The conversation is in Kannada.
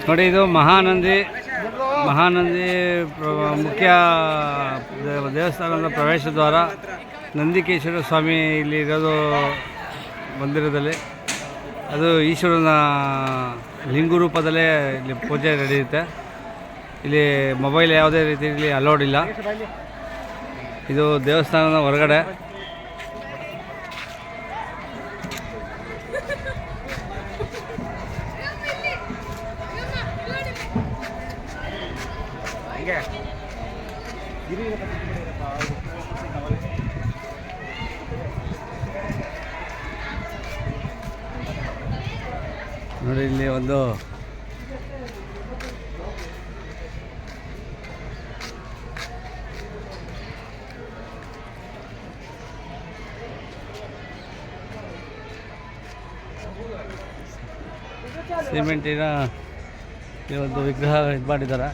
ನೋಡಿ ಇದು ಮಹಾನಂದಿ ಮುಖ್ಯ ದೇವಸ್ಥಾನದ ಪ್ರವೇಶ ದ್ವಾರ. ನಂದಿಕೇಶ್ವರ ಸ್ವಾಮಿ ಇಲ್ಲಿ ಇರೋದು ಮಂದಿರದಲ್ಲಿ. ಅದು ಈಶ್ವರನ ಲಿಂಗು ರೂಪದಲ್ಲೇ ಇಲ್ಲಿ ಪೂಜೆ ನಡೆಯುತ್ತೆ. ಇಲ್ಲಿ ಮೊಬೈಲ್ ಯಾವುದೇ ರೀತಿಯಲ್ಲಿ ಅಲೌಡ್ ಇಲ್ಲ. ಇದು ದೇವಸ್ಥಾನದ ಹೊರಗಡೆ. ನೋಡಿ ಇಲ್ಲಿ ಒಂದು ಸಿಮೆಂಟಿನ ಈ ಒಂದು ವಿಗ್ರಹ ಇದು ಮಾಡಿದ್ದಾರೆ.